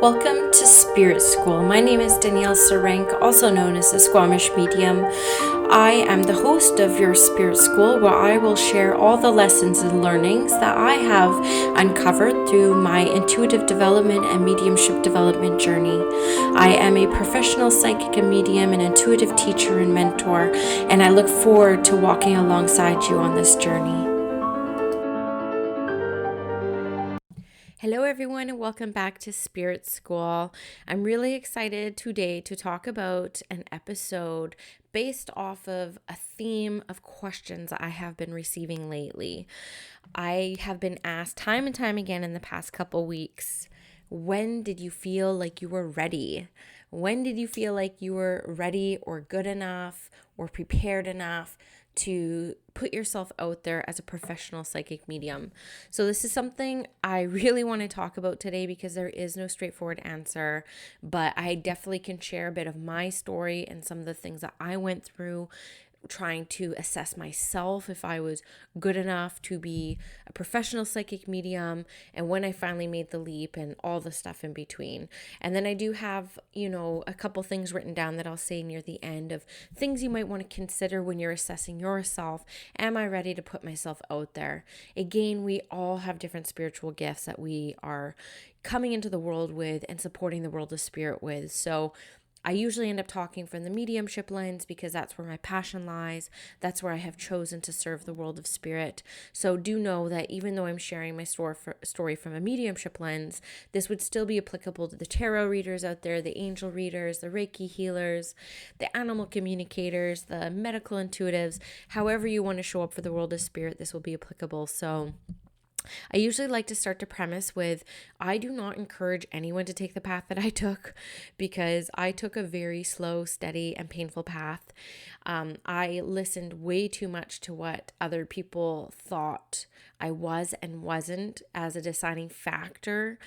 Welcome to Spirit School. My name is Danielle Sarank, also known as the Squamish Medium. I am the host of your Spirit School, where I will share all the lessons and learnings that I have uncovered through my intuitive development and mediumship development journey. I am a professional psychic and medium, an intuitive teacher and mentor, and I look forward to walking alongside you on this journey. Hello everyone and welcome back to Spirit School. I'm really excited today to talk about an episode based off of a theme of questions I have been receiving lately. I have been asked time and time again in the past couple weeks, when did you feel like you were ready? When did you feel like you were ready or good enough or prepared enough to put yourself out there as a professional psychic medium? So this is something I really want to talk about today because there is no straightforward answer, but I definitely can share a bit of my story and some of the things that I went through trying to assess myself if I was good enough to be a professional psychic medium, and when I finally made the leap and all the stuff in between. And then I do have, a couple things written down that I'll say near the end of things you might want to consider when you're assessing yourself. Am I ready to put myself out there? Again, we all have different spiritual gifts that we are coming into the world with and supporting the world of spirit with. So I usually end up talking from the mediumship lens because that's where my passion lies. That's where I have chosen to serve the world of spirit. So do know that even though I'm sharing my story from a mediumship lens, this would still be applicable to the tarot readers out there, the angel readers, the Reiki healers, the animal communicators, the medical intuitives. However you want to show up for the world of spirit, this will be applicable. So I usually like to start the premise with, I do not encourage anyone to take the path that I took because I took a very slow, steady, and painful path. I listened way too much to what other people thought I was and wasn't as a deciding factor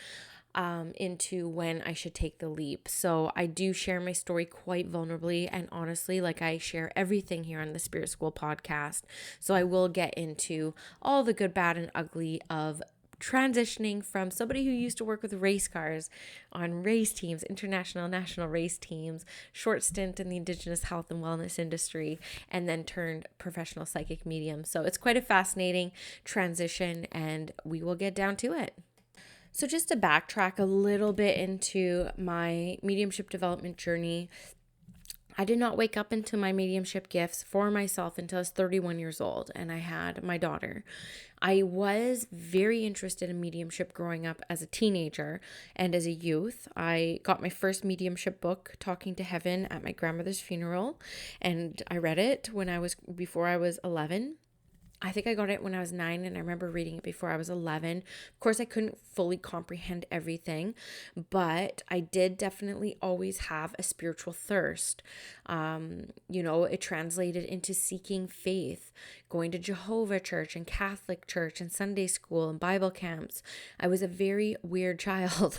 into when I should take the leap. So I do share my story quite vulnerably and honestly, like I share everything here on the Spirit School podcast. So I will get into all the good, bad, and ugly of transitioning from somebody who used to work with race cars on race teams, international, national race teams, short stint in the Indigenous health and wellness industry, and then turned professional psychic medium. So it's quite a fascinating transition and we will get down to it. So just to backtrack a little bit into my mediumship development journey, I did not wake up into my mediumship gifts for myself until I was 31 years old and I had my daughter. I was very interested in mediumship growing up as a teenager and as a youth. I got my first mediumship book, Talking to Heaven, at my grandmother's funeral, and I read it before I was 11. I think I got it when I was 9 and I remember reading it before I was 11. Of course, I couldn't fully comprehend everything, but I did definitely always have a spiritual thirst. It translated into seeking faith, going to Jehovah Church and Catholic Church and Sunday school and Bible camps. I was a very weird child.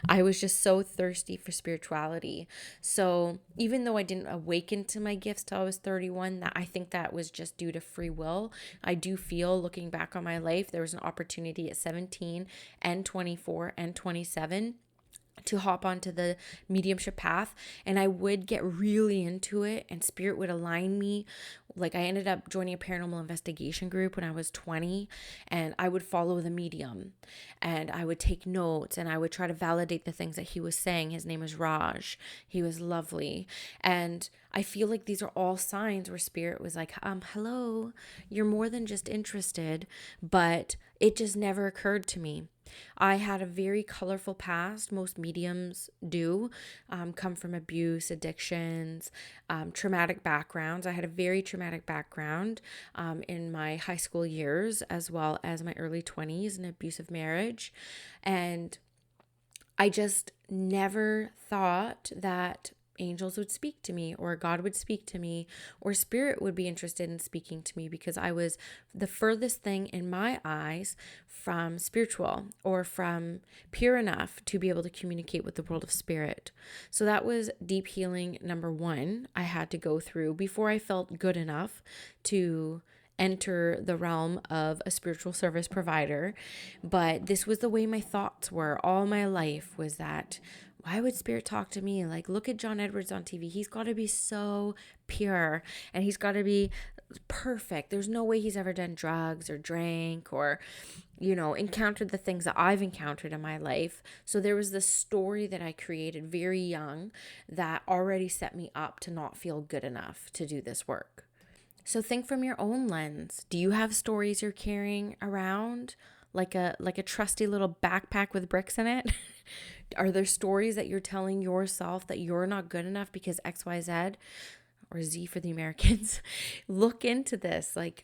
I was just so thirsty for spirituality. So even though I didn't awaken to my gifts till I was 31, I think that was just due to free will. I do feel, looking back on my life, there was an opportunity at 17 and 24 and 27 to hop onto the mediumship path, and I would get really into it and spirit would align me. Like I ended up joining a paranormal investigation group when I was 20, and I would follow the medium and I would take notes and I would try to validate the things that he was saying. His name was Raj. He was lovely. And I feel like these are all signs where spirit was like, hello, you're more than just interested, but it just never occurred to me. I had a very colorful past. Most mediums do come from abuse, addictions, traumatic backgrounds. I had a very traumatic background in my high school years as well as my early 20s, an abusive marriage. And I just never thought that angels would speak to me or God would speak to me or spirit would be interested in speaking to me because I was the furthest thing in my eyes from spiritual or from pure enough to be able to communicate with the world of spirit. So that was deep healing number one I had to go through before I felt good enough to enter the realm of a spiritual service provider, but this was the way my thoughts were all my life, was that why would spirit talk to me? Like, look at John Edwards on TV. He's got to be so pure and he's got to be perfect. There's no way he's ever done drugs or drank or, encountered the things that I've encountered in my life. So there was this story that I created very young that already set me up to not feel good enough to do this work. So think from your own lens. Do you have stories you're carrying around like a trusty little backpack with bricks in it? Are there stories that you're telling yourself that you're not good enough because XYZ, or Z for the Americans? Look into this. Like,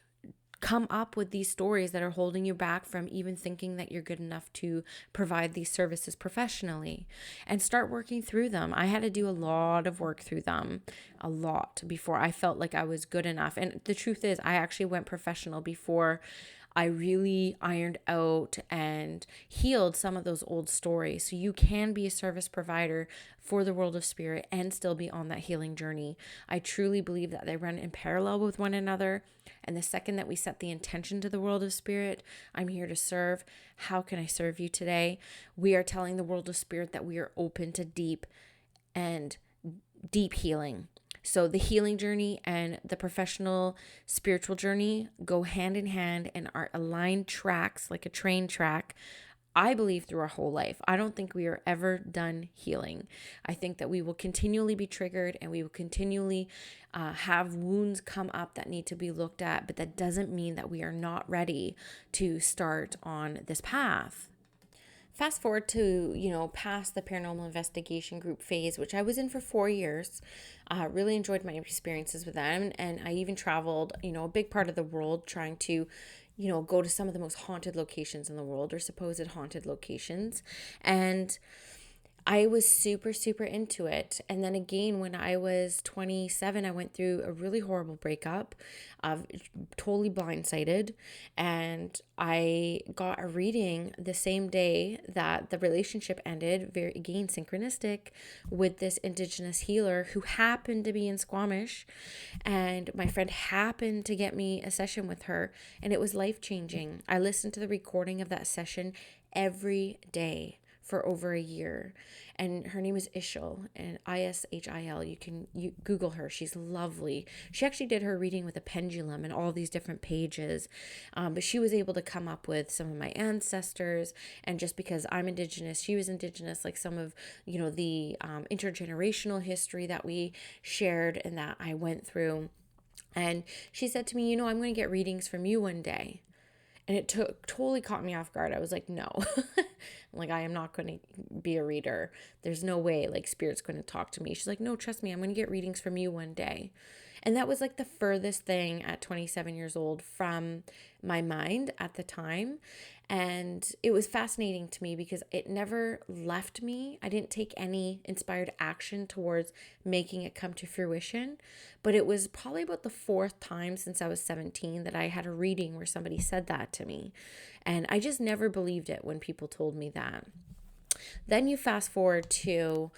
come up with these stories that are holding you back from even thinking that you're good enough to provide these services professionally, and start working through them. I had to do a lot of work through them, a lot, before I felt like I was good enough. And the truth is, I actually went professional before I really ironed out and healed some of those old stories. So you can be a service provider for the world of spirit and still be on that healing journey. I truly believe that they run in parallel with one another. And the second that we set the intention to the world of spirit, I'm here to serve. How can I serve you today? We are telling the world of spirit that we are open to deep healing. So the healing journey and the professional spiritual journey go hand in hand and are aligned tracks, like a train track, I believe, through our whole life. I don't think we are ever done healing. I think that we will continually be triggered and we will continually have wounds come up that need to be looked at, but that doesn't mean that we are not ready to start on this path. Fast forward to, past the paranormal investigation group phase, which I was in for 4 years. Really enjoyed my experiences with them. And I even traveled, a big part of the world trying to, go to some of the most haunted locations in the world, or supposed haunted locations. And I was super, super into it. And then again, when I was 27, I went through a really horrible breakup, totally blindsided. And I got a reading the same day that the relationship ended, very, again, synchronistic, with this Indigenous healer who happened to be in Squamish. And my friend happened to get me a session with her, and it was life-changing. I listened to the recording of that session every day for over a year. And her name is Ishil, and Ishil. You Google her. She's lovely. She actually did her reading with a pendulum and all these different pages. But she was able to come up with some of my ancestors. And just because I'm Indigenous, she was Indigenous, like some of, the intergenerational history that we shared and that I went through. And she said to me, I'm going to get readings from you one day. And it totally caught me off guard. I was like, no, like, I am not going to be a reader. There's no way, like, spirit's going to talk to me. She's like, no, trust me, I'm going to get readings from you one day. And that was like the furthest thing at 27 years old from my mind at the time. And it was fascinating to me because it never left me. I didn't take any inspired action towards making it come to fruition. But it was probably about the fourth time since I was 17 that I had a reading where somebody said that to me. And I just never believed it when people told me that. Then you fast forward to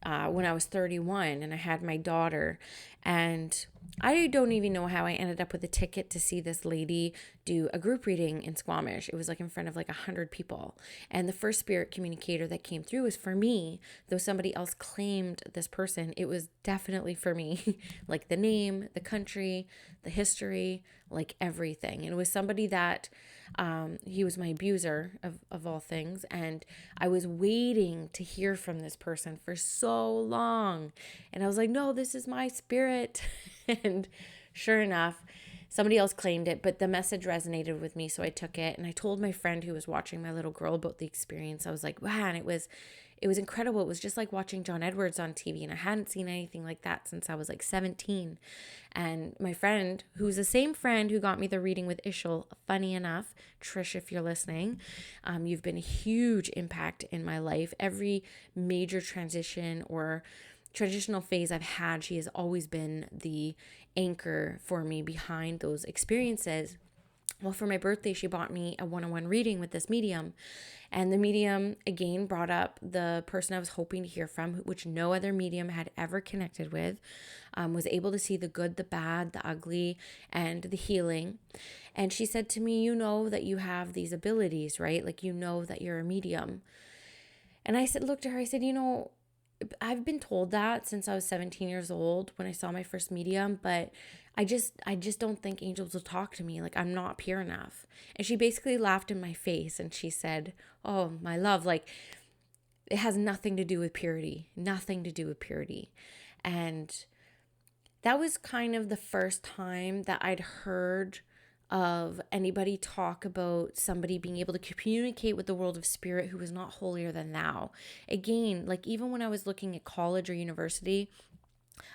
when I was 31 and I had my daughter, and I don't even know how I ended up with a ticket to see this lady do a group reading in Squamish. It was like in front of like 100 people. And the first spirit communicator that came through was for me. Though somebody else claimed this person, it was definitely for me. Like the name, the country, the history, like everything. And it was somebody that he was my abuser of all things. And I was waiting to hear from this person for so long. And I was like, no, this is my spirit. And sure enough, somebody else claimed it, but the message resonated with me. So I took it and I told my friend who was watching my little girl about the experience. I was like, wow, and it was incredible. It was just like watching John Edwards on TV, and I hadn't seen anything like that since I was like 17. And my friend, who's the same friend who got me the reading with Ishil, funny enough, Trish, if you're listening, you've been a huge impact in my life. Every major transition or transitional phase I've had, she has always been the anchor for me behind those experiences. Well, for my birthday, she bought me a one-on-one reading with this medium. And the medium again brought up the person I was hoping to hear from, which no other medium had ever connected with, was able to see the good, the bad, the ugly, and the healing. And she said to me, you know that you have these abilities, right? Like, you know that you're a medium. And I said, looked at her, I said, I've been told that since I was 17 years old when I saw my first medium, but I just don't think angels will talk to me. Like, I'm not pure enough. And she basically laughed in my face and she said, "Oh, my love, like, it has nothing to do with purity, nothing to do with purity." And that was kind of the first time that I'd heard of anybody talk about somebody being able to communicate with the world of spirit who was not holier than thou. Again, like, even when I was looking at college or university,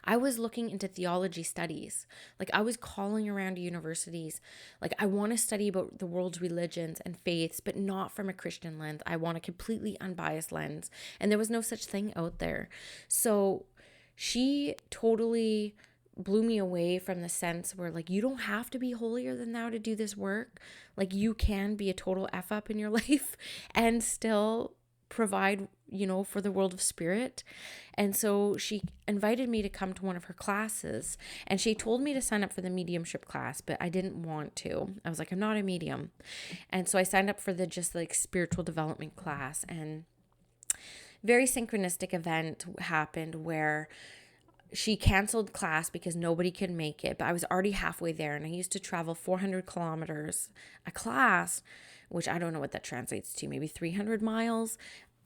I was looking into theology studies. Like, I was calling around universities. Like, I want to study about the world's religions and faiths, but not from a Christian lens. I want a completely unbiased lens. And there was no such thing out there. So she totally blew me away from the sense where, like, you don't have to be holier than thou to do this work. Like, you can be a total F up in your life and still provide, for the world of spirit. And so she invited me to come to one of her classes, and she told me to sign up for the mediumship class, but I didn't want to. I was like, I'm not a medium. And so I signed up for the just like spiritual development class, and very synchronistic event happened where she canceled class because nobody could make it, but I was already halfway there, and I used to travel 400 kilometers a class, which I don't know what that translates to, maybe 300 miles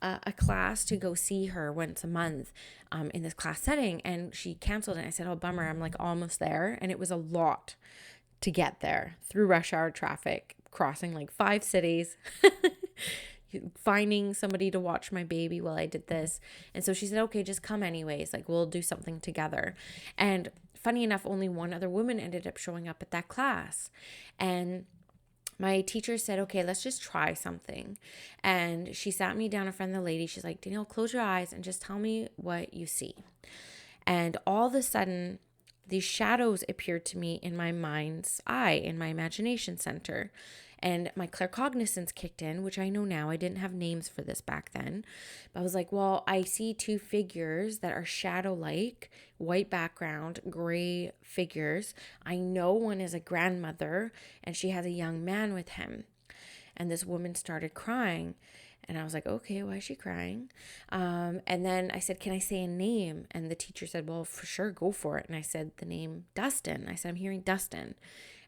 a class, to go see her once a month in this class setting. And she canceled it. And I said, oh, bummer, I'm like almost there. And it was a lot to get there through rush hour traffic, crossing like 5 cities, finding somebody to watch my baby while I did this. And so she said, okay, just come anyways. Like, we'll do something together. And funny enough, only one other woman ended up showing up at that class. And my teacher said, okay, let's just try something. And she sat me down in front of the lady. She's like, Danielle, close your eyes and just tell me what you see. And all of a sudden, these shadows appeared to me in my mind's eye, in my imagination center. And my claircognizance kicked in, which I know now. I didn't have names for this back then. But I was like, well, I see 2 figures that are shadow-like, white background, gray figures. I know one is a grandmother, and she has a young man with him. And this woman started crying. And I was like, okay, why is she crying? And then I said, can I say a name? And the teacher said, well, for sure, go for it. And I said the name Dustin. I said, I'm hearing Dustin.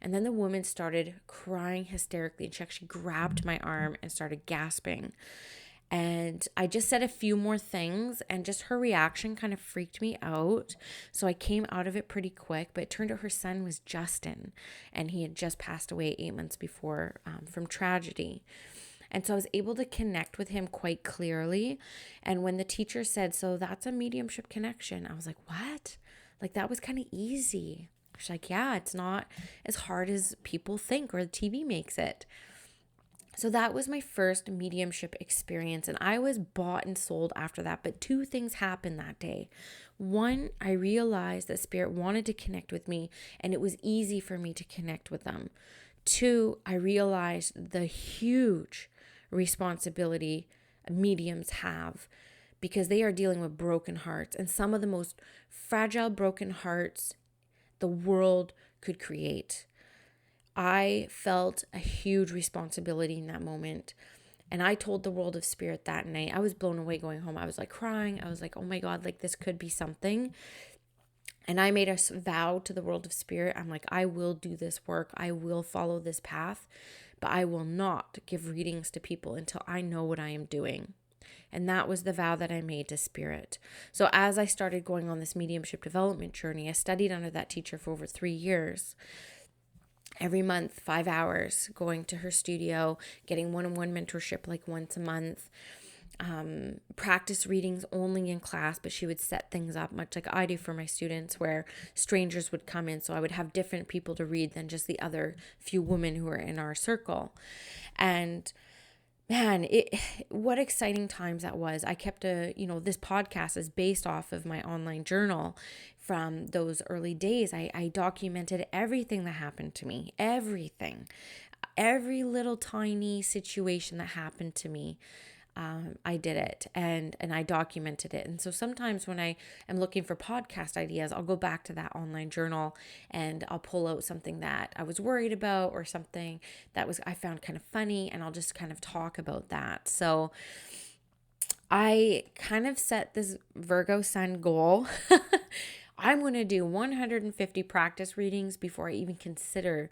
And then the woman started crying hysterically. And she actually grabbed my arm and started gasping. And I just said a few more things, and just her reaction kind of freaked me out. So I came out of it pretty quick, but it turned out her son was Justin, and he had just passed away 8 months before from tragedy. And so I was able to connect with him quite clearly. And when the teacher said, so that's a mediumship connection, I was like, what? Like, that was kind of easy. She's like, yeah, it's not as hard as people think or the TV makes it. So that was my first mediumship experience, and I was bought and sold after that. But 2 things happened that day. One, I realized that spirit wanted to connect with me, and it was easy for me to connect with them. 2, I realized the huge responsibility mediums have, because they are dealing with broken hearts, and some of the most fragile broken hearts the world could create. I felt a huge responsibility in that moment. And I told the world of spirit that night. I was blown away going home. I was like crying. I was like, oh my God, like, this could be something. And I made a vow to the world of spirit. I'm like, I will do this work. I will follow this path, but I will not give readings to people until I know what I am doing. And that was the vow that I made to spirit. So as I started going on this mediumship development journey, I studied under that teacher for over 3 years. Every month, 5 hours, going to her studio, getting one-on-one mentorship like once a month, practice readings only in class, but she would set things up much like I do for my students, where strangers would come in. So I would have different people to read than just the other few women who are in our circle. And man, what exciting times that was. I kept this podcast is based off of my online journal from those early days. I documented everything that happened to me, everything. every little tiny situation that happened to me, I did it and I documented it. And so sometimes when I am looking for podcast ideas, I'll go back to that online journal and I'll pull out something that I was worried about or something that I found kind of funny, and I'll just kind of talk about that. So I kind of set this Virgo sun goal. I'm going to do 150 practice readings before I even consider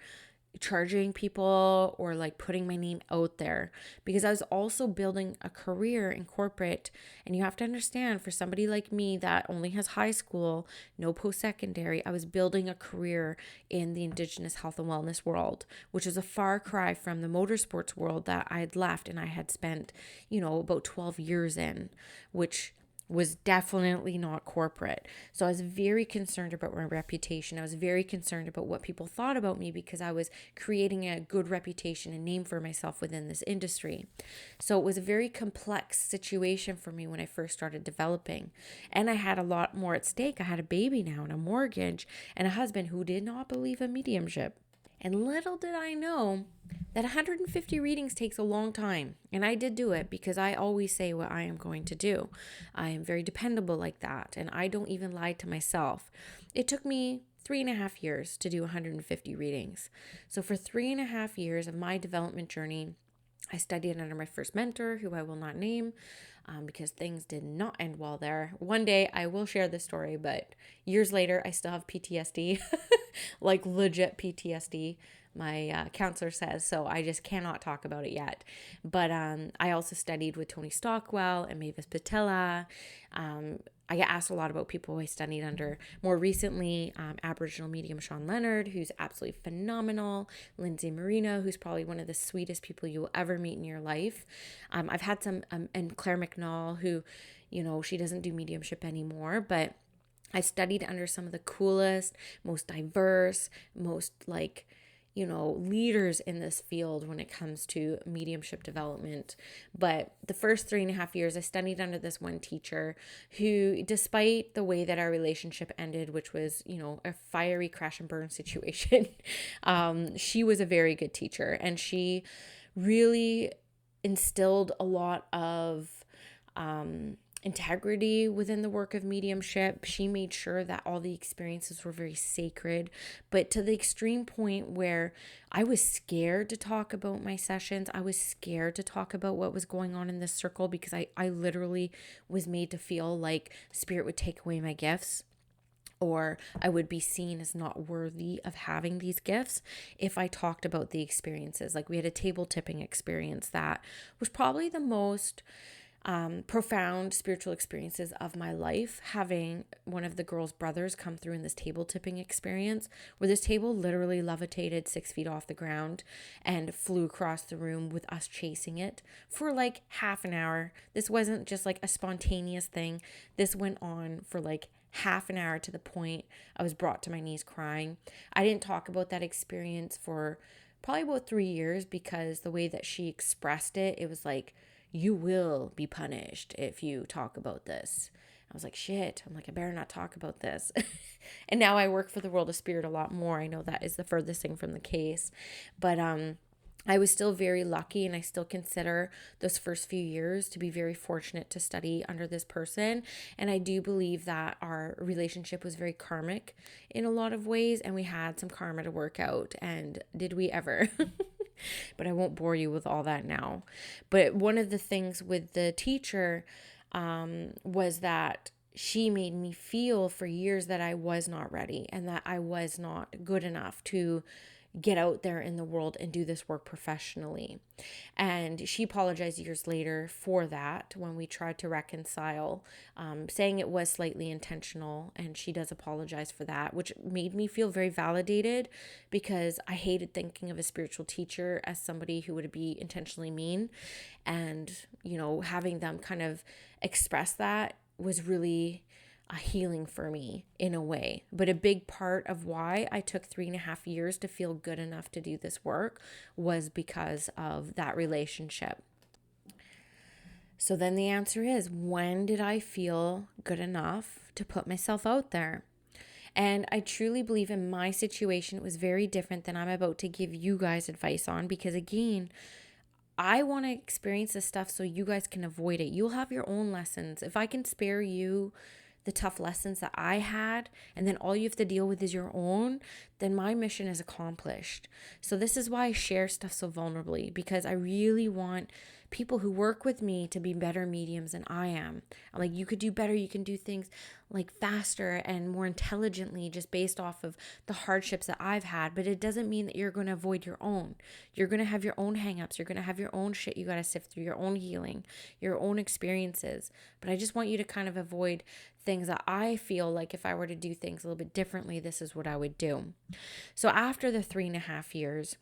charging people or like putting my name out there, because I was also building a career in corporate. And you have to understand, for somebody like me that only has high school, no post-secondary, I was building a career in the Indigenous health and wellness world, which is a far cry from the motorsports world that I had left and I had spent, about 12 years in, which was definitely not corporate. So I was very concerned about my reputation. I was very concerned about what people thought about me, because I was creating a good reputation and name for myself within this industry. So it was a very complex situation for me when I first started developing. And I had a lot more at stake. I had a baby now and a mortgage and a husband who did not believe in mediumship. And little did I know that 150 readings takes a long time. And I did do it because I always say what I am going to do. I am very dependable like that. And I don't even lie to myself. It took me 3.5 years to do 150 readings. So for 3.5 years of my development journey, I studied under my first mentor, who I will not name, because things did not end well there. One day I will share this story, but years later, I still have PTSD, like legit PTSD. My counselor says, so I just cannot talk about it yet. But I also studied with Tony Stockwell and Mavis Patella. I get asked a lot about people I studied under. More recently, Aboriginal medium Sean Leonard, who's absolutely phenomenal. Lindsay Marino, who's probably one of the sweetest people you will ever meet in your life. I've had some, and Claire McNall, who, she doesn't do mediumship anymore, but I studied under some of the coolest, most diverse, most leaders in this field when it comes to mediumship development. But the first 3.5 years, I studied under this one teacher who, despite the way that our relationship ended, which was, a fiery crash and burn situation, she was a very good teacher. And she really instilled a lot of integrity within the work of mediumship. She made sure that all the experiences were very sacred, but to the extreme point where I was scared to talk about my sessions. I was scared to talk about what was going on in this circle, because I literally was made to feel like spirit would take away my gifts, or I would be seen as not worthy of having these gifts if I talked about the experiences. Like, we had a table tipping experience that was probably the most profound spiritual experiences of my life, having one of the girls' brothers come through in this table tipping experience, where this table literally levitated 6 feet off the ground and flew across the room with us chasing it for like half an hour. This wasn't just like a spontaneous thing. This went on for like half an hour, to the point I was brought to my knees crying. I didn't talk about that experience for probably about 3 years, because the way that she expressed it, it was like, you will be punished if you talk about this. I was like, shit. I'm like, I better not talk about this. And now I work for the world of spirit a lot more. I know that is the furthest thing from the case. But I was still very lucky, and I still consider those first few years to be very fortunate to study under this person. And I do believe that our relationship was very karmic in a lot of ways, and we had some karma to work out. And did we ever? But I won't bore you with all that now. But one of the things with the teacher was that she made me feel for years that I was not ready, and that I was not good enough to get out there in the world and do this work professionally. And she apologized years later for that when we tried to reconcile, saying it was slightly intentional. And she does apologize for that, which made me feel very validated, because I hated thinking of a spiritual teacher as somebody who would be intentionally mean. And, having them kind of express that was really a healing for me in a way. But a big part of why I took 3.5 years to feel good enough to do this work was because of that relationship. So then the answer is, when did I feel good enough to put myself out there? And I truly believe in my situation, it was very different than I'm about to give you guys advice on, because again, I want to experience this stuff so you guys can avoid it. You'll have your own lessons. If I can spare you the tough lessons that I had, and then all you have to deal with is your own, then my mission is accomplished. So this is why I share stuff so vulnerably, because I really want people who work with me to be better mediums than I am. I'm like, you could do better. You can do things like faster and more intelligently just based off of the hardships that I've had. But it doesn't mean that you're going to avoid your own. You're going to have your own hangups. You're going to have your own shit you got to sift through, your own healing, your own experiences. But I just want you to kind of avoid things that I feel like if I were to do things a little bit differently, this is what I would do. So after the 3.5 years,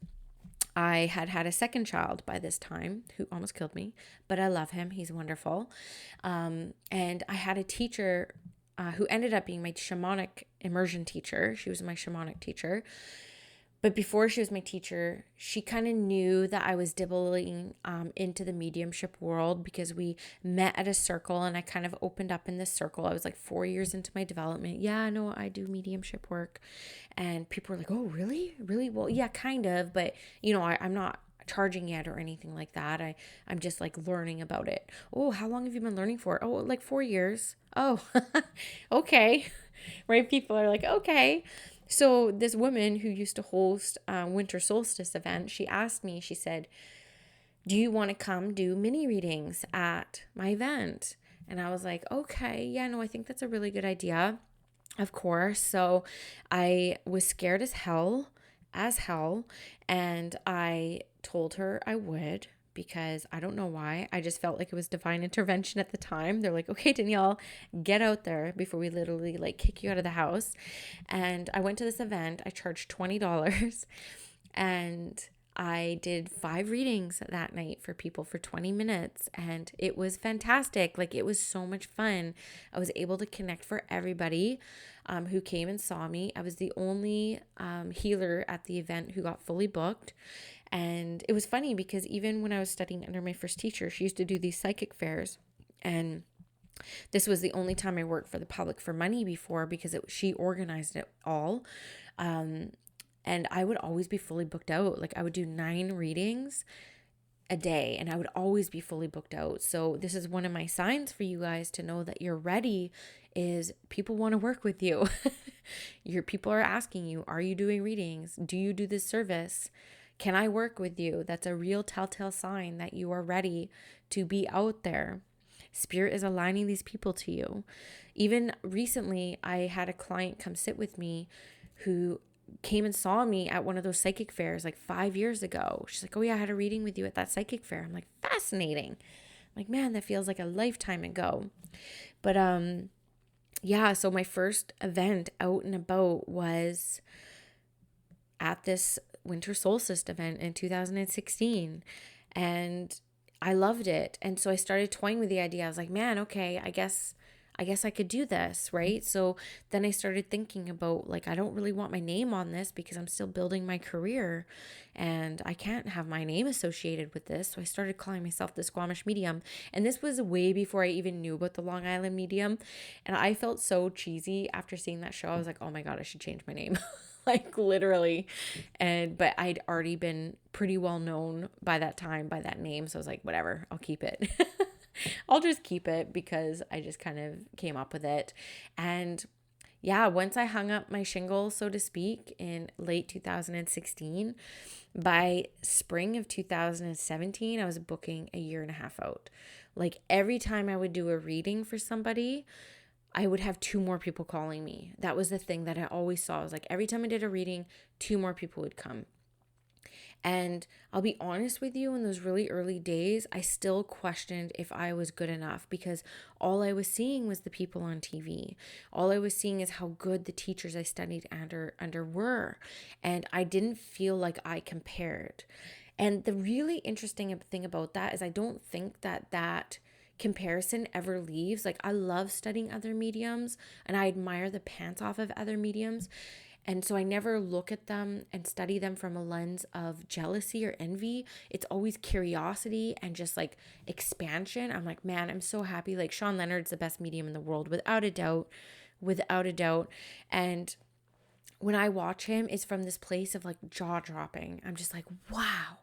I had had a second child by this time who almost killed me, but I love him. He's wonderful. And I had a teacher who ended up being my shamanic immersion teacher. She was my shamanic teacher. But before she was my teacher, she kind of knew that I was dibbling into the mediumship world, because we met at a circle and I kind of opened up in this circle. I was like 4 years into my development. Yeah, no, I do mediumship work. And people were like, oh, really? Really? Well, yeah, kind of. But, I'm not charging yet or anything like that. I'm just like learning about it. Oh, how long have you been learning for? Oh, like 4 years. Oh, okay. Right? People are like, okay. So this woman who used to host a winter solstice event, she asked me, she said, do you want to come do mini readings at my event? And I was like, okay, yeah, no, I think that's a really good idea. Of course. So I was scared as hell, and I told her I would, because I don't know why. I just felt like it was divine intervention at the time. They're like, okay, Danielle, get out there before we literally like kick you out of the house. And I went to this event. I charged $20 and I did 5 readings that night for people for 20 minutes, and it was fantastic. Like, it was so much fun. I was able to connect for everybody who came and saw me. I was the only healer at the event who got fully booked. And it was funny because even when I was studying under my first teacher, she used to do these psychic fairs. And this was the only time I worked for the public for money before, because she organized it all. And I would always be fully booked out. Like, I would do 9 readings a day and I would always be fully booked out. So this is one of my signs for you guys to know that you're ready, is people want to work with you. Your people are asking you, are you doing readings? Do you do this service? Can I work with you? That's a real telltale sign that you are ready to be out there. Spirit is aligning these people to you. Even recently, I had a client come sit with me who came and saw me at one of those psychic fairs like 5 years ago. She's like, oh yeah, I had a reading with you at that psychic fair. I'm like, fascinating. I'm like, man, that feels like a lifetime ago. But yeah, so my first event out and about was at this winter solstice event in 2016. And I loved it. And so I started toying with the idea. I was like, man, okay, I guess I could do this, right? So then I started thinking about, like, I don't really want my name on this because I'm still building my career and I can't have my name associated with this. So I started calling myself the Squamish Medium. And this was way before I even knew about the Long Island Medium. And I felt so cheesy after seeing that show. I was like, oh my God, I should change my name. Like, literally. But I'd already been pretty well known by that time by that name. So I was like, whatever, I'll keep it. I'll just keep it because I just kind of came up with it. And yeah, once I hung up my shingle, so to speak, in late 2016, by spring of 2017, I was booking a 1.5 years out. Like, every time I would do a reading for somebody, I would have 2 more people calling me. That was the thing that I always saw. I was like, every time I did a reading, 2 more people would come. And I'll be honest with you, in those really early days, I still questioned if I was good enough, because all I was seeing was the people on TV. All I was seeing is how good the teachers I studied under were. And I didn't feel like I compared. And the really interesting thing about that is I don't think that comparison ever leaves. Like, I love studying other mediums and I admire the pants off of other mediums. And so I never look at them and study them from a lens of jealousy or envy. It's always curiosity and just like expansion. I'm like, man, I'm so happy. Like, Sean Leonard's the best medium in the world, without a doubt. without a doubt. And when I watch him, it's from this place of like jaw dropping. I'm just like, wow,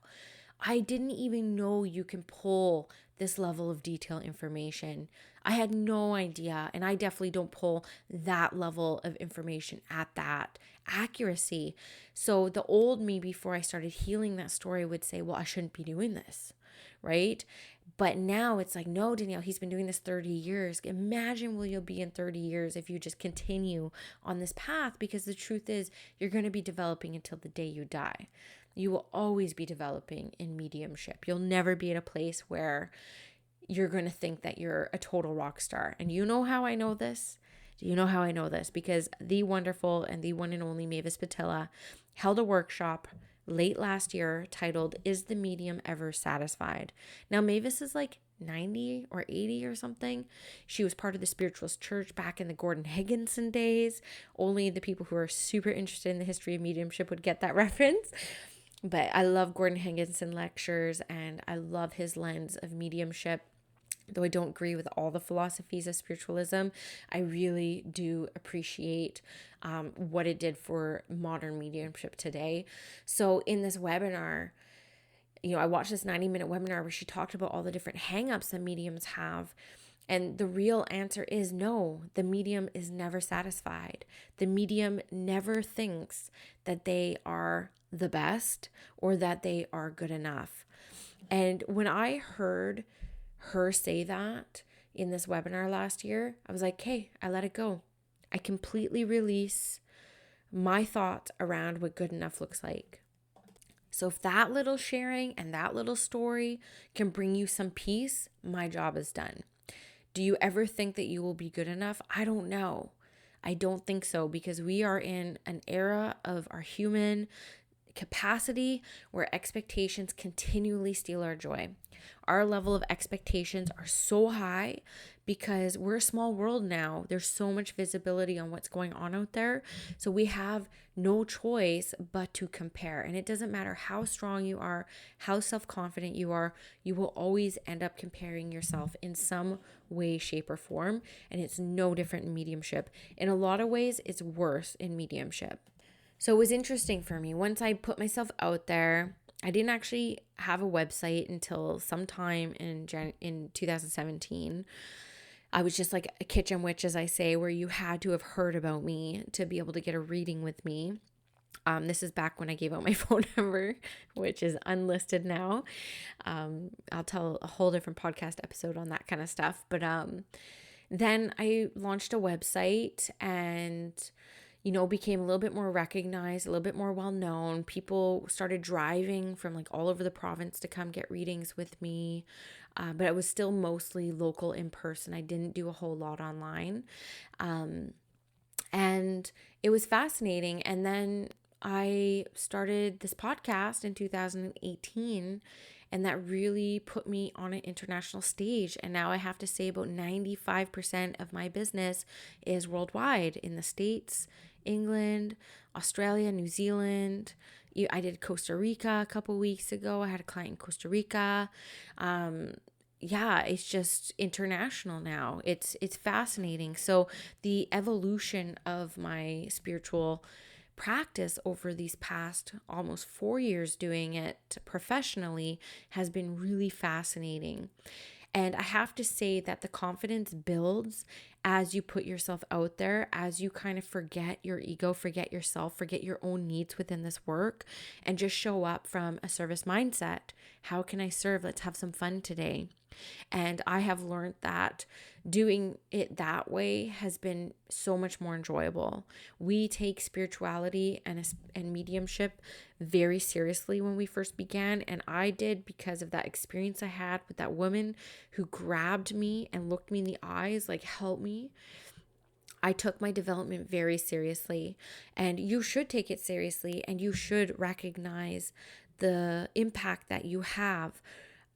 I didn't even know you can pull this level of detail information. I had no idea. And I definitely don't pull that level of information at that accuracy. So the old me before I started healing that story would say, well, I shouldn't be doing this, right? But now it's like, no, Danielle, he's been doing this 30 years. Imagine where you'll be in 30 years if you just continue on this path, because the truth is you're going to be developing until the day you die. You will always be developing in mediumship. You'll never be at a place where you're going to think that you're a total rock star. And you know how I know this? Do you know how I know this? Because the wonderful and the one and only Mavis Patilla held a workshop late last year titled, Is the Medium Ever Satisfied? Now, Mavis is like 90 or 80 or something. She was part of the Spiritualist Church back in the Gordon Higginson days. Only the people who are super interested in the history of mediumship would get that reference. But I love Gordon Higginson lectures, and I love his lens of mediumship. Though I don't agree with all the philosophies of spiritualism, I really do appreciate what it did for modern mediumship today. So in this webinar, I watched this 90-minute webinar where she talked about all the different hangups that mediums have. And the real answer is no, the medium is never satisfied. The medium never thinks that they are the best or that they are good enough. And when I heard her say that in this webinar last year, I was like, hey, I let it go. I completely release my thoughts around what good enough looks like. So if that little sharing and that little story can bring you some peace, my job is done. Do you ever think that you will be good enough? I don't know. I don't think so, because we are in an era of our human capacity where expectations continually steal our joy. Our level of expectations are so high because we're a small world now. There's so much visibility on what's going on out there. So we have no choice but to compare. And it doesn't matter how strong you are, how self-confident you are, you will always end up comparing yourself in some way, shape, or form. And it's no different in mediumship. In a lot of ways, it's worse in mediumship. So it was interesting for me. Once I put myself out there, I didn't actually have a website until sometime in 2017. I was just like a kitchen witch, as I say, where you had to have heard about me to be able to get a reading with me. This is back when I gave out my phone number, which is unlisted now. I'll tell a whole different podcast episode on that kind of stuff. But then I launched a website and became a little bit more recognized, a little bit more well-known. People started driving from like all over the province to come get readings with me. But it was still mostly local in person. I didn't do a whole lot online. And it was fascinating. And then I started this podcast in 2018, and that really put me on an international stage. And now I have to say about 95% of my business is worldwide, in the States, England, Australia, New Zealand. I did Costa Rica a couple weeks ago. I had a client in Costa Rica. It's just international now. It's fascinating. So the evolution of my spiritual practice over these past almost 4 years doing it professionally has been really fascinating. And I have to say that the confidence builds as you put yourself out there, as you kind of forget your ego, forget yourself, forget your own needs within this work, and just show up from a service mindset. How can I serve? Let's have some fun today. And I have learned that doing it that way has been so much more enjoyable. We take spirituality and mediumship very seriously when we first began. And I did, because of that experience I had with that woman who grabbed me and looked me in the eyes, like, help me. I took my development very seriously, and you should take it seriously, and you should recognize the impact that you have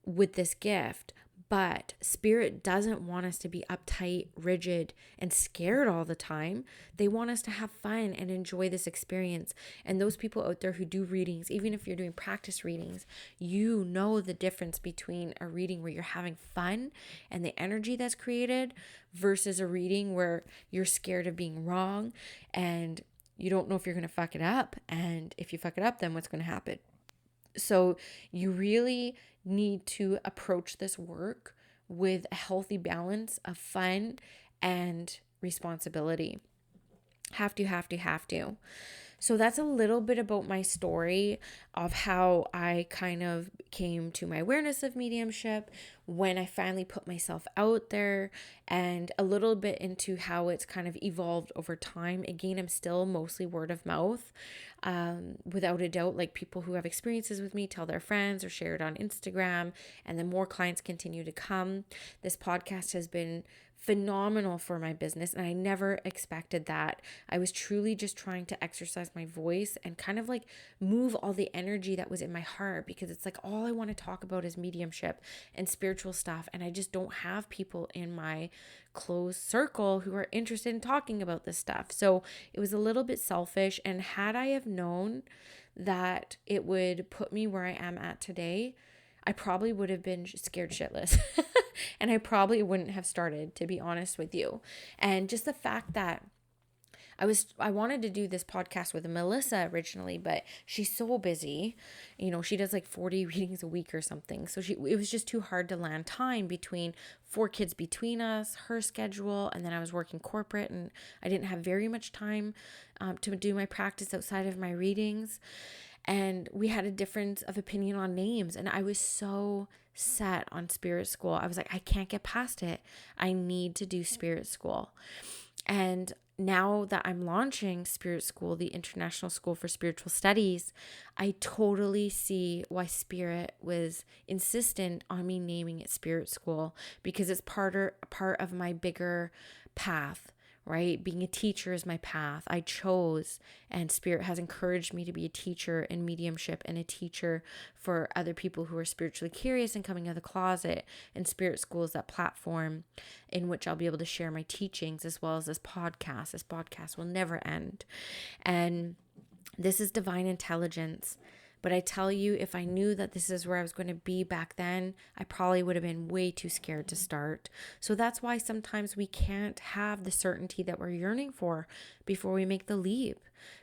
with this gift. But spirit doesn't want us to be uptight, rigid, and scared all the time. They want us to have fun and enjoy this experience. And those people out there who do readings, even if you're doing practice readings, you know the difference between a reading where you're having fun and the energy that's created versus a reading where you're scared of being wrong and you don't know if you're going to fuck it up. And if you fuck it up, then what's going to happen? So you really need to approach this work with a healthy balance of fun and responsibility. Have to. So that's a little bit about my story of how I kind of came to my awareness of mediumship when I finally put myself out there, and a little bit into how it's kind of evolved over time. Again, I'm still mostly word of mouth. Without a doubt, like people who have experiences with me tell their friends or share it on Instagram, and then more clients continue to come. This podcast has been phenomenal for my business, and I never expected that. I was truly just trying to exercise my voice and kind of like move all the energy that was in my heart, because it's like all I want to talk about is mediumship and spiritual stuff, and I just don't have people in my close circle who are interested in talking about this stuff. So it was a little bit selfish, and had I have known that it would put me where I am at today, I probably would have been scared shitless. And I probably wouldn't have started, to be honest with you. And just the fact that I wanted to do this podcast with Melissa originally, but she's so busy. You know, she does like 40 readings a week or something. So it was just too hard to land time between 4 kids between us, her schedule, and then I was working corporate, and I didn't have very much time to do my practice outside of my readings. And we had a difference of opinion on names, and I was so set on Spirit School. I was like, I can't get past it. I need to do Spirit School. And now that I'm launching Spirit School, the International School for Spiritual Studies, I totally see why Spirit was insistent on me naming it Spirit School, because it's part of my bigger path. Right? Being a teacher is my path. I chose, and Spirit has encouraged me to be a teacher in mediumship and a teacher for other people who are spiritually curious and coming out of the closet. And Spirit School is that platform in which I'll be able to share my teachings as well as this podcast. This podcast will never end. And this is divine intelligence. But I tell you, if I knew that this is where I was going to be back then, I probably would have been way too scared to start. So that's why sometimes we can't have the certainty that we're yearning for before we make the leap,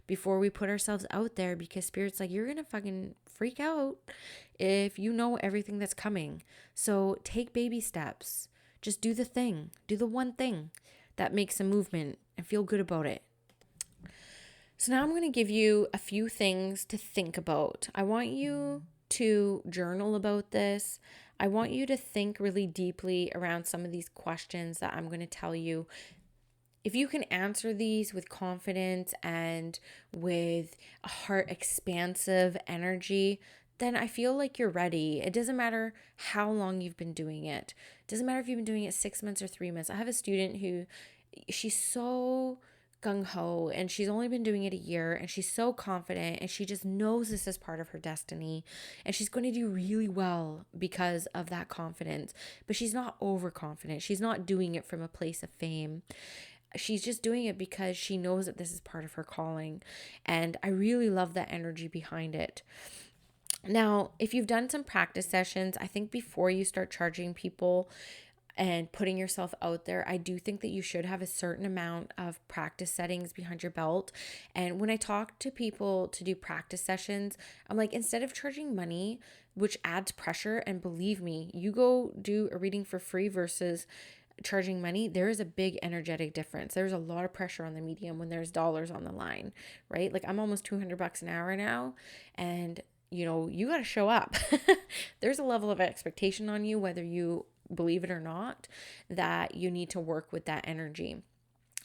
before we put ourselves out there, because Spirit's like, you're going to fucking freak out if you know everything that's coming. So take baby steps. Just do the thing. Do the one thing that makes a movement and feel good about it. So now I'm going to give you a few things to think about. I want you to journal about this. I want you to think really deeply around some of these questions that I'm going to tell you. If you can answer these with confidence and with a heart expansive energy, then I feel like you're ready. It doesn't matter how long you've been doing it. It doesn't matter if you've been doing it 6 months or 3 months. I have a student who, she's so gung-ho, and she's only been doing it a year, and she's so confident, and she just knows this is part of her destiny, and she's going to do really well because of that confidence. But she's not overconfident. She's not doing it from a place of fame. She's just doing it because she knows that this is part of her calling, and I really love that energy behind it. Now, if you've done some practice sessions, I think before you start charging people and putting yourself out there, I do think that you should have a certain amount of practice settings behind your belt. And when I talk to people to do practice sessions, I'm like, instead of charging money, which adds pressure, and believe me, you go do a reading for free versus charging money, there is a big energetic difference. There's a lot of pressure on the medium when there's dollars on the line, right? Like I'm almost $200 an hour now, and you know, you got to show up. There's a level of expectation on you, whether you believe it or not, that you need to work with that energy.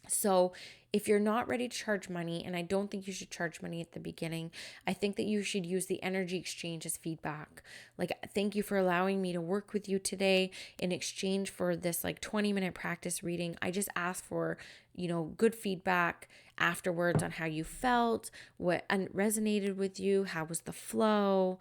So if you're not ready to charge money, and I don't think you should charge money at the beginning, I think that you should use the energy exchange as feedback. Like, thank you for allowing me to work with you today. In exchange for this like 20-minute practice reading, I just asked for, you know, good feedback afterwards on how you felt, what resonated with you, how was the flow.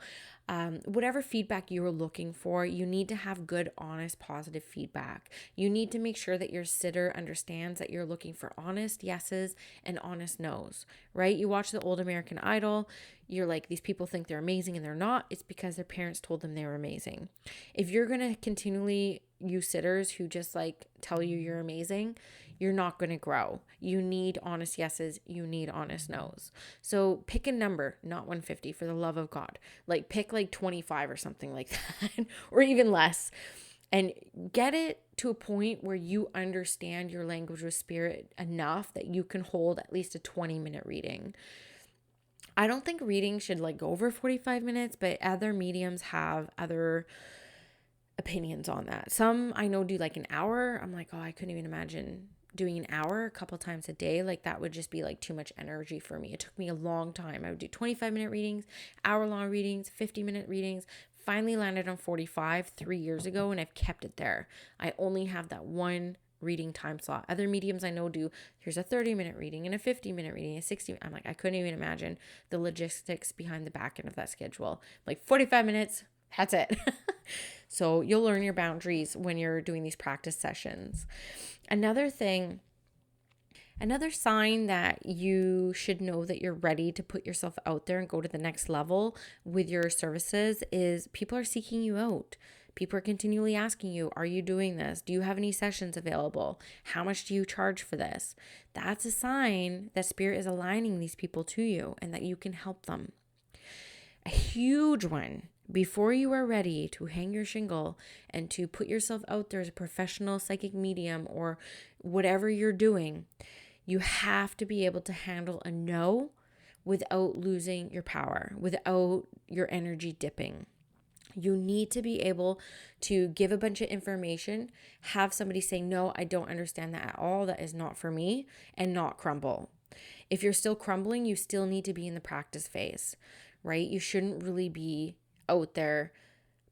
whatever feedback you're looking for, you need to have good, honest, positive feedback. You need to make sure that your sitter understands that you're looking for honest yeses and honest nos, right? You watch the old American Idol, you're like, these people think they're amazing and they're not. It's because their parents told them they were amazing. If you're going to continually use sitters who just like tell you you're amazing, you're not going to grow. You need honest yeses. You need honest nos. So pick a number, not 150 for the love of God. Like pick like 25 or something like that, or even less. And get it to a point where you understand your language with spirit enough that you can hold at least a 20-minute reading. I don't think reading should like go over 45 minutes, but other mediums have other opinions on that. Some I know do like an hour. I'm like, oh, I couldn't even imagine doing an hour a couple times a day. Like that would just be like too much energy for me. It took me a long time. I would do 25-minute readings, hour-long readings, 50-minute readings. Finally landed on 45 3 years ago, and I've kept it there. I only have that one reading time slot. Other mediums I know do, here's a 30-minute reading and a 50-minute reading, a 60. I'm like, I couldn't even imagine the logistics behind the back end of that schedule. Like 45 minutes, that's it. So you'll learn your boundaries when you're doing these practice sessions. Another sign that you should know that you're ready to put yourself out there and go to the next level with your services is people are seeking you out. People are continually asking you, are you doing this? Do you have any sessions available? How much do you charge for this? That's a sign that Spirit is aligning these people to you and that you can help them. A huge one, before you are ready to hang your shingle and to put yourself out there as a professional psychic medium or whatever you're doing, you have to be able to handle a no without losing your power, without your energy dipping. You need to be able to give a bunch of information, have somebody say, no, I don't understand that at all. That is not for me, and not crumble. If you're still crumbling, you still need to be in the practice phase, right? You shouldn't really be out there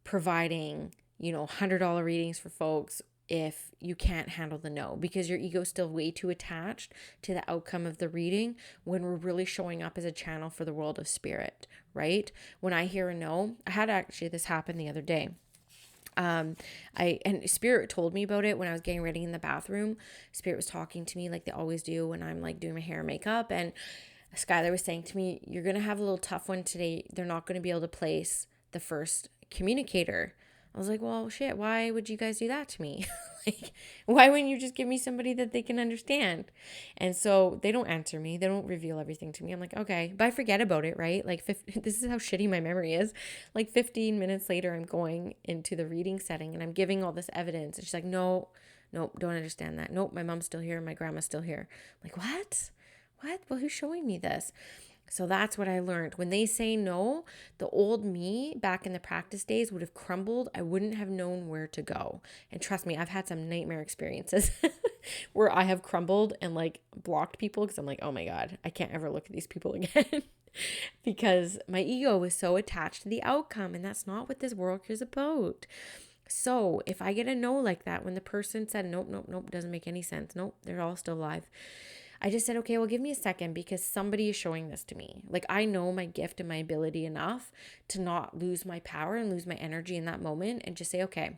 providing, $100 readings for folks if you can't handle the no, because your ego's still way too attached to the outcome of the reading when we're really showing up as a channel for the world of spirit, right? When I hear a no, I had actually this happen the other day. And Spirit told me about it when I was getting ready in the bathroom. Spirit was talking to me like they always do when I'm like doing my hair and makeup. And Skylar was saying to me, you're going to have a little tough one today. They're not going to be able to place the first communicator. I was like, well, shit, why would you guys do that to me? Like, why wouldn't you just give me somebody that they can understand? And so they don't answer me. They don't reveal everything to me. I'm like, okay, but I forget about it, right? Like, this is how shitty my memory is. Like 15 minutes later, I'm going into the reading setting and I'm giving all this evidence. And she's like, nope, don't understand that. Nope, my mom's still here. My grandma's still here. I'm like, what? Well, who's showing me this? So that's what I learned. When they say no, the old me back in the practice days would have crumbled. I wouldn't have known where to go. And trust me, I've had some nightmare experiences where I have crumbled and like blocked people because I'm like, oh my God, I can't ever look at these people again because my ego was so attached to the outcome. And that's not what this work is about. So if I get a no like that, when the person said, nope, doesn't make any sense. Nope, they're all still alive. I just said, okay, well, give me a second because somebody is showing this to me. Like, I know my gift and my ability enough to not lose my power and lose my energy in that moment and just say, okay,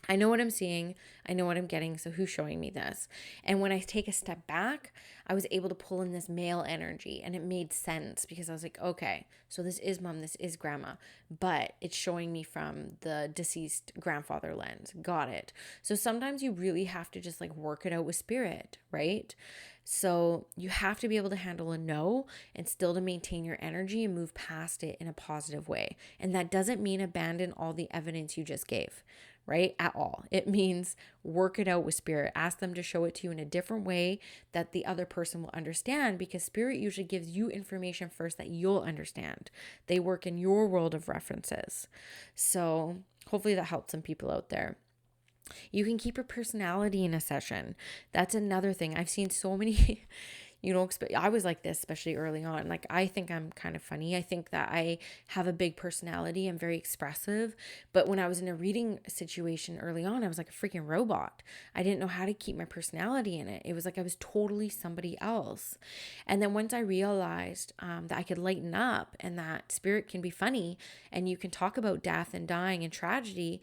I know what I'm seeing. I know what I'm getting. So who's showing me this? And when I take a step back, I was able to pull in this male energy and it made sense because I was like, okay, so this is mom, this is grandma, but it's showing me from the deceased grandfather lens. Got it. So sometimes you really have to just like work it out with spirit, right? So you have to be able to handle a no and still to maintain your energy and move past it in a positive way. And that doesn't mean abandon all the evidence you just gave, right? At all. It means work it out with spirit. Ask them to show it to you in a different way that the other person will understand, because spirit usually gives you information first that you'll understand. They work in your world of references. So hopefully that helps some people out there. You can keep your personality in a session. That's another thing. I've seen so many, You don't expect, I was like this, especially early on. Like, I think I'm kind of funny. I think that I have a big personality. I'm very expressive. But when I was in a reading situation early on, I was like a freaking robot. I didn't know how to keep my personality in it. It was like I was totally somebody else. And then once I realized that I could lighten up and that spirit can be funny and you can talk about death and dying and tragedy,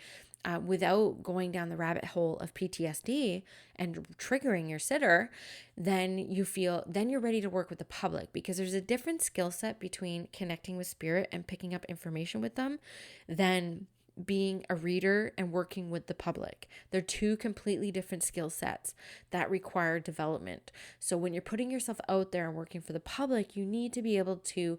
without going down the rabbit hole of PTSD and triggering your sitter, then you're ready to work with the public, because there's a different skill set between connecting with spirit and picking up information with them than being a reader and working with the public. They're two completely different skill sets that require development. So when you're putting yourself out there and working for the public, you need to be able to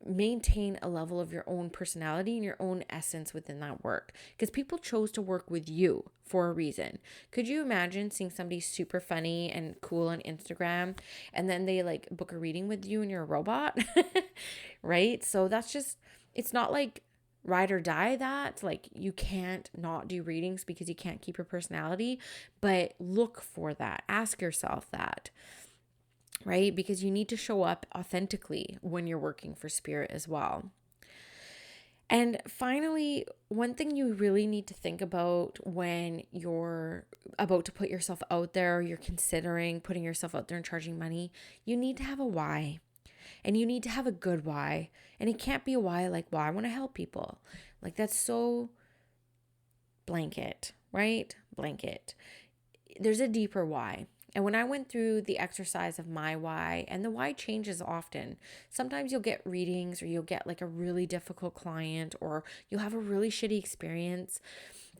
maintain a level of your own personality and your own essence within that work, because people chose to work with you for a reason. Could you imagine seeing somebody super funny and cool on Instagram and then they like book a reading with you and you're a robot? Right? So that's just, it's not like ride or die that like you can't not do readings because you can't keep your personality, but look for that. Ask yourself that. Right? Because you need to show up authentically when you're working for spirit as well. And finally, one thing you really need to think about when you're about to put yourself out there, or you're considering putting yourself out there and charging money, you need to have a why. And you need to have a good why. And it can't be a why like, well, I want to help people. Like, that's so blanket, right? Blanket. There's a deeper why. And when I went through the exercise of my why, and the why changes often. Sometimes you'll get readings, or you'll get like a really difficult client, or you'll have a really shitty experience,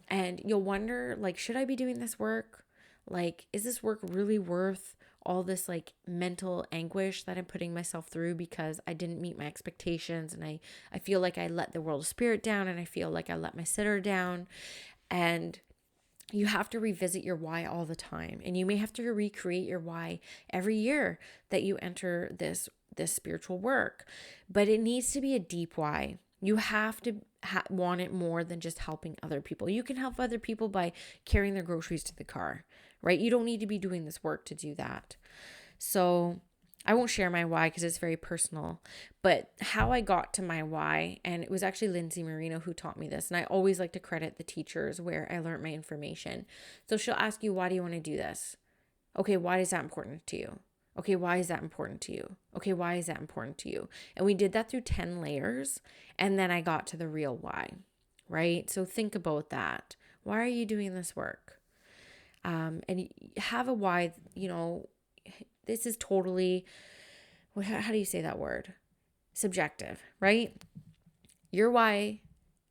and you'll wonder, like, should I be doing this work? Like, is this work really worth all this like mental anguish that I'm putting myself through because I didn't meet my expectations, and I feel like I let the world of spirit down, and I feel like I let my sitter down. And you have to revisit your why all the time, and you may have to recreate your why every year that you enter this spiritual work, but it needs to be a deep why. You have to want it more than just helping other people. You can help other people by carrying their groceries to the car, right? You don't need to be doing this work to do that. So I won't share my why because it's very personal, but how I got to my why, and it was actually Lindsay Marino who taught me this. And I always like to credit the teachers where I learned my information. So she'll ask you, why do you want to do this? Okay, why is that important to you? Okay, why is that important to you? Okay, why is that important to you? And we did that through 10 layers. And then I got to the real why, right? So think about that. Why are you doing this work? And have a why, this is totally, how do you say that word? Subjective, right? Your why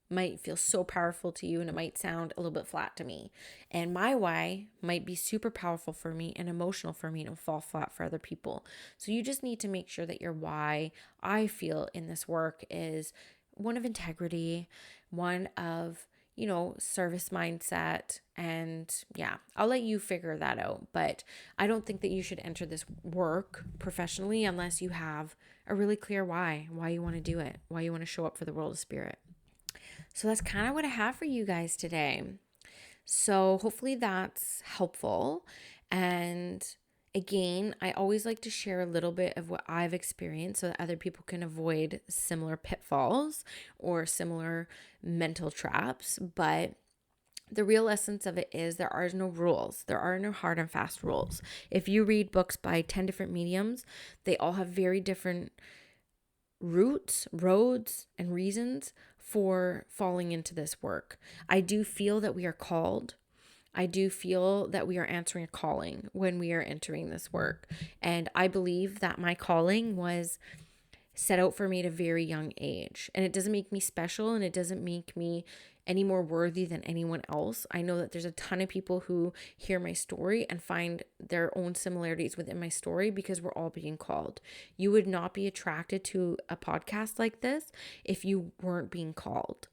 might feel so powerful to you, and it might sound a little bit flat to me. And my why might be super powerful for me and emotional for me, and fall flat for other people. So you just need to make sure that your why, I feel, in this work is one of integrity, one of service mindset. And yeah, I'll let you figure that out. But I don't think that you should enter this work professionally unless you have a really clear why you want to do it, why you want to show up for the world of spirit. So that's kind of what I have for you guys today. So hopefully that's helpful. And again, I always like to share a little bit of what I've experienced so that other people can avoid similar pitfalls or similar mental traps. But the real essence of it is there are no rules. There are no hard and fast rules. If you read books by 10 different mediums, they all have very different routes, roads, and reasons for falling into this work. I do feel that we are called. I do feel that we are answering a calling when we are entering this work. And I believe that my calling was set out for me at a very young age. And it doesn't make me special, and it doesn't make me any more worthy than anyone else. I know that there's a ton of people who hear my story and find their own similarities within my story because we're all being called. You would not be attracted to a podcast like this if you weren't being called.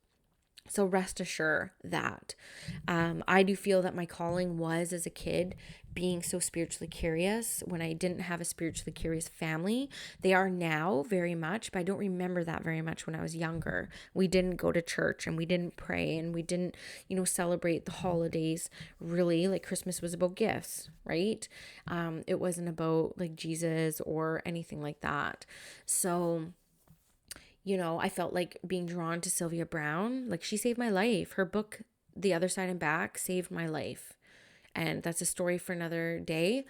So rest assured that I do feel that my calling was as a kid being so spiritually curious when I didn't have a spiritually curious family. They are now very much, but I don't remember that very much when I was younger. We didn't go to church and we didn't pray and we didn't, celebrate the holidays really. Like Christmas was about gifts, right? It wasn't about like Jesus or anything like that. So I felt like being drawn to Sylvia Browne. Like she saved my life. Her book, The Other Side and Back, saved my life. And that's a story for another day,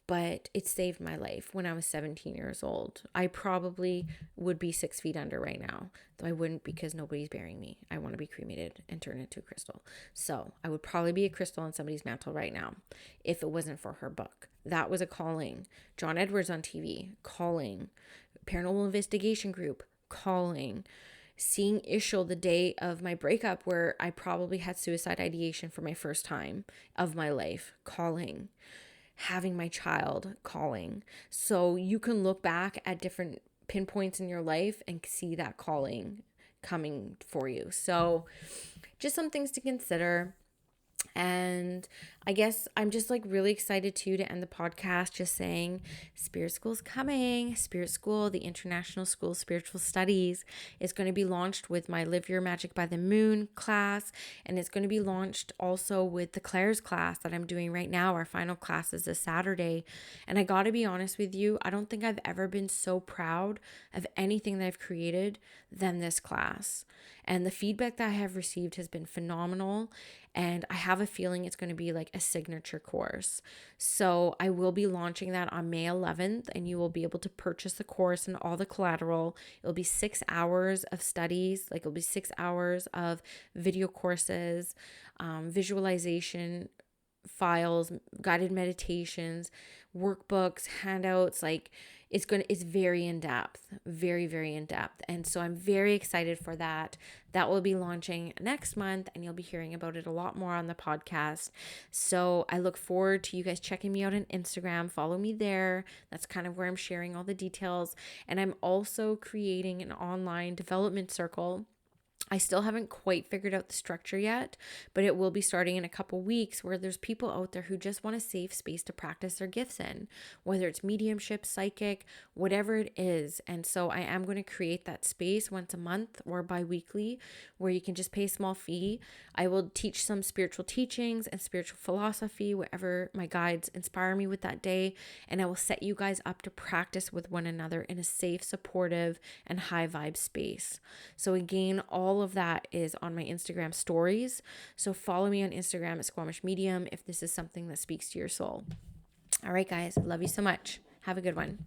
but it saved my life when I was 17 years old. I probably would be 6 feet under right now, though I wouldn't because nobody's burying me. I want to be cremated and turned into a crystal. So I would probably be a crystal on somebody's mantle right now if it wasn't for her book. That was a calling. John Edwards on TV, calling. Paranormal Investigation Group, calling. Seeing Ishel the day of my breakup, where I probably had suicide ideation for my first time of my life, calling. Having my child, calling. So you can look back at different pinpoints in your life and see that calling coming for you. So just some things to consider. And I guess I'm just like really excited too to end the podcast just saying Spirit School's coming. Spirit School, the International School of Spiritual Studies, is going to be launched with my Live Your Magic by the Moon class. And it's going to be launched also with the Claire's class that I'm doing right now. Our final class is this Saturday. And I got to be honest with you, I don't think I've ever been so proud of anything that I've created than this class. And the feedback that I have received has been phenomenal. And I have a feeling it's going to be like a signature course. So I will be launching that on May 11th, and you will be able to purchase the course and all the collateral. It'll be 6 hours of studies, like it'll be 6 hours of video courses, visualization files, guided meditations, workbooks, handouts. Like it's very in depth, very, very in depth. And so I'm very excited for that. That will be launching next month, and you'll be hearing about it a lot more on the podcast. So I look forward to you guys checking me out on Instagram. Follow me there. That's kind of where I'm sharing all the details. And I'm also creating an online development circle. I still haven't quite figured out the structure yet, but it will be starting in a couple weeks, where there's people out there who just want a safe space to practice their gifts in, whether it's mediumship, psychic, whatever it is. And so I am going to create that space once a month or bi-weekly where you can just pay a small fee. I will teach some spiritual teachings and spiritual philosophy, whatever my guides inspire me with that day. And I will set you guys up to practice with one another in a safe, supportive, and high vibe space. So again, all of that is on my Instagram stories. So follow me on Instagram at Squamish Medium if this is something that speaks to your soul. All right, guys, I love you so much. Have a good one.